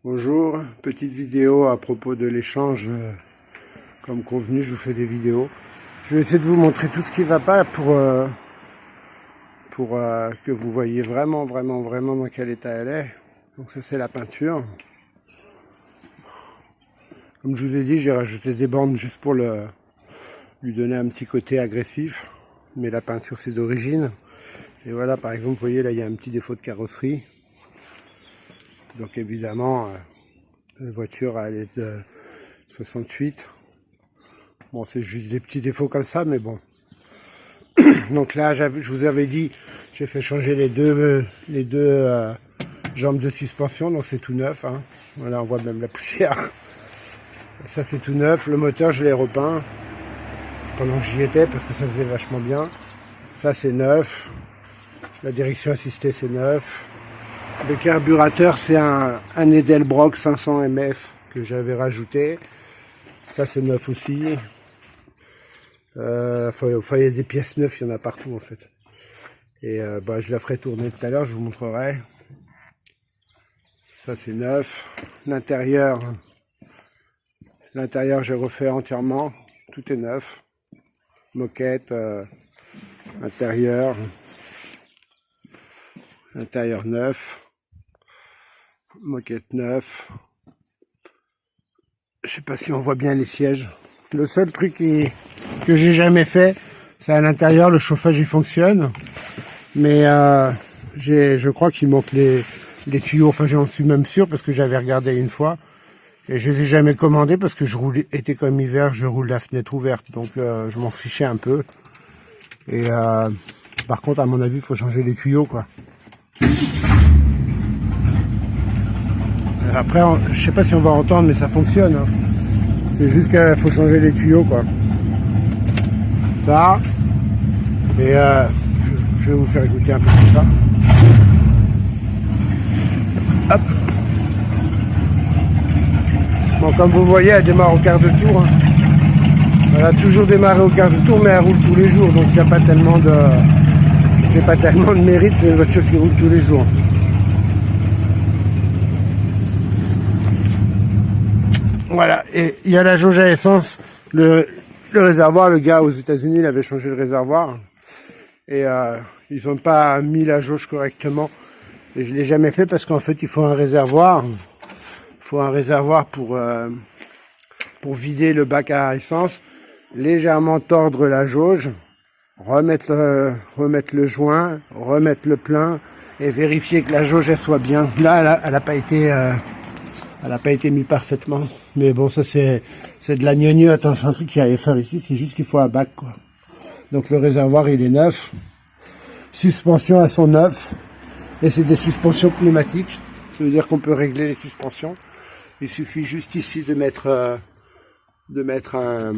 Bonjour, petite vidéo à propos de l'échange. Comme convenu, je vous fais des vidéos. Je vais essayer de vous montrer tout ce qui va pas pour que vous voyez vraiment dans quel état elle est. Donc ça, c'est la peinture. Comme je vous ai dit, j'ai rajouté des bandes juste pour lui donner un petit côté agressif. Mais la peinture, c'est d'origine. Et voilà, par exemple, vous voyez, là, il y a un petit défaut de carrosserie. Donc évidemment, la voiture, elle est de 68. Bon, c'est juste des petits défauts comme ça, mais bon. Donc là, je vous avais dit, j'ai fait changer les deux jambes de suspension, donc c'est tout neuf. Hein. Voilà, on voit même la poussière. Ça, c'est tout neuf. Le moteur, je l'ai repeint pendant que j'y étais, parce que ça faisait vachement bien. Ça, c'est neuf. La direction assistée, c'est neuf. Le carburateur, c'est un Edelbrock 500 MF que j'avais rajouté. Ça, c'est neuf aussi. Il y a des pièces neuves, il y en a partout en fait. Et je la ferai tourner tout à l'heure, je vous montrerai. Ça, c'est neuf. L'intérieur, j'ai refait entièrement. Tout est neuf. Moquette, intérieur neuf. Moquette neuf. Je sais pas si on voit bien les sièges. Le seul truc que j'ai jamais fait, c'est à l'intérieur, le chauffage il fonctionne. Mais je crois qu'il manque les tuyaux. Enfin, j'en suis même sûr parce que j'avais regardé une fois. Et je les ai jamais commandés parce que était comme hiver, je roule la fenêtre ouverte. Donc je m'en fichais un peu. Et par contre, à mon avis, il faut changer les tuyaux, quoi. Après, je sais pas si on va entendre, mais ça fonctionne. Hein. C'est juste qu'il faut changer les tuyaux, quoi. Ça. Et je vais vous faire écouter un peu tout ça. Hop. Bon, comme vous voyez, elle démarre au quart de tour. Hein. Elle a toujours démarré au quart de tour, mais elle roule tous les jours. Donc il n'y a pas tellement de mérite. C'est une voiture qui roule tous les jours. Voilà, et il y a la jauge à essence, le réservoir, le gars aux États-Unis il avait changé le réservoir et ils n'ont pas mis la jauge correctement et je l'ai jamais fait parce qu'en fait il faut un réservoir, pour vider le bac à essence, légèrement tordre la jauge, remettre le joint, remettre le plein et vérifier que la jauge elle soit bien. Là elle a pas été mise parfaitement. Mais bon, ça c'est de la gnognotte, hein. C'est un truc qu'il y a à faire ici, c'est juste qu'il faut un bac, quoi. Donc le réservoir, il est neuf. Suspensions, elles sont neuves. Et c'est des suspensions pneumatiques. Ça veut dire qu'on peut régler les suspensions. Il suffit juste ici de mettre un,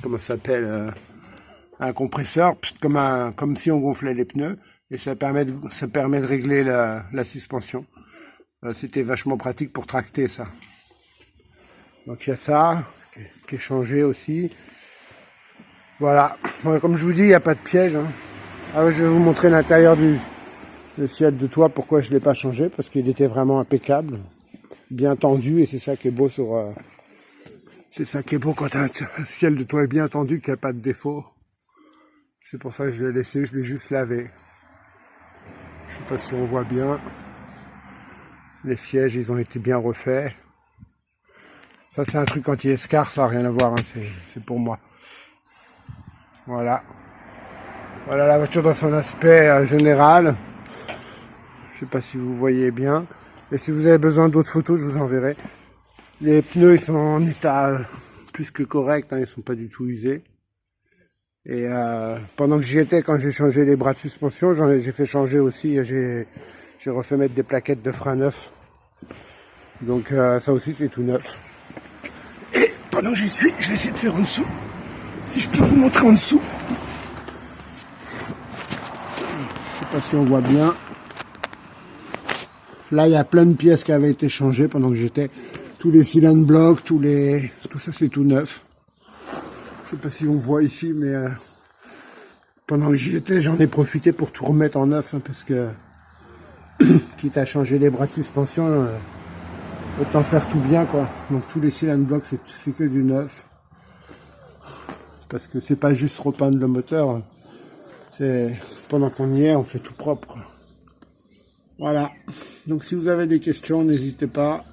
comment ça s'appelle, un compresseur, comme si on gonflait les pneus. Et ça permet de régler la suspension. C'était vachement pratique pour tracter ça. Donc il y a ça qui est changé aussi. Voilà. Comme je vous dis, il n'y a pas de piège. Hein. Ah ouais, je vais vous montrer l'intérieur le ciel de toit. Pourquoi je ne l'ai pas changé? Parce qu'il était vraiment impeccable, bien tendu, et c'est ça qui est beau c'est ça qui est beau quand un ciel de toit est bien tendu, qu'il n'y a pas de défaut. C'est pour ça que je l'ai laissé. Je l'ai juste lavé. Je sais pas si on voit bien. Les sièges, ils ont été bien refaits. Ça, c'est un truc anti-escar, ça n'a rien à voir, hein, c'est pour moi. Voilà. Voilà la voiture dans son aspect général. Je sais pas si vous voyez bien. Et si vous avez besoin d'autres photos, je vous enverrai. Les pneus, ils sont en état plus que correct, hein, ils sont pas du tout usés. Et pendant que j'y étais, quand j'ai changé les bras de suspension, j'ai fait changer aussi, j'ai refait mettre des plaquettes de frein neufs. Donc ça aussi, c'est tout neuf. Et pendant que j'y suis, je vais essayer de faire en dessous. Si je peux vous montrer en dessous. Je sais pas si on voit bien. Là, il y a plein de pièces qui avaient été changées pendant que j'étais. Tous les cylindres blocs, tout ça, c'est tout neuf. Je sais pas si on voit ici, mais pendant que j'y étais, j'en ai profité pour tout remettre en neuf, hein, parce que quitte à changer les bras de suspension, autant faire tout bien, quoi. Donc tous les cylindres blocs, c'est que du neuf. Parce que c'est pas juste repeindre le moteur. C'est pendant qu'on y est, on fait tout propre, quoi. Voilà. Donc si vous avez des questions, n'hésitez pas.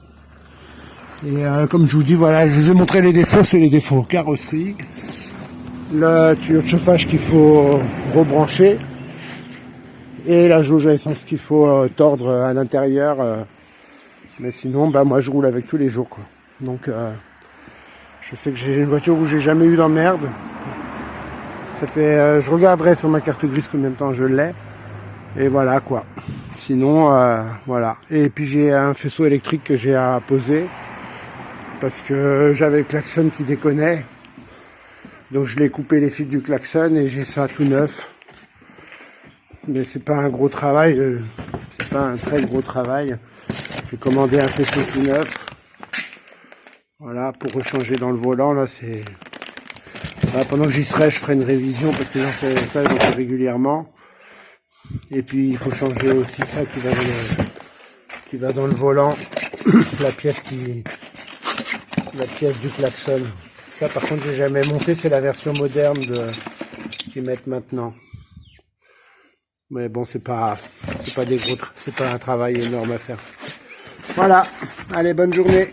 Et comme je vous dis, voilà, je vous ai montré les défauts, c'est les défauts carrosserie. Le tuyau de chauffage qu'il faut rebrancher. Et la jauge à essence qu'il faut tordre à l'intérieur. Mais sinon, bah moi je roule avec tous les jours, quoi. Donc je sais que j'ai une voiture où j'ai jamais eu d'emmerde. Ça fait, je regarderai sur ma carte grise combien de temps je l'ai. Et voilà quoi. Sinon, voilà. Et puis j'ai un faisceau électrique que j'ai à poser. Parce que j'avais le klaxon qui déconnait. Donc je l'ai coupé les fils du klaxon et j'ai ça tout neuf. Mais c'est pas un gros travail. C'est pas un très gros travail. J'ai commandé un faisceau tout neuf. Voilà, pour rechanger dans le volant, là c'est... Là, pendant que j'y serai, je ferai une révision parce que j'en fais régulièrement. Et puis il faut changer aussi ça qui va dans le volant, la pièce du klaxon. Ça par contre j'ai jamais monté, c'est la version moderne qu'ils mettent maintenant. Mais bon, c'est pas un travail énorme à faire. Voilà, allez, bonne journée.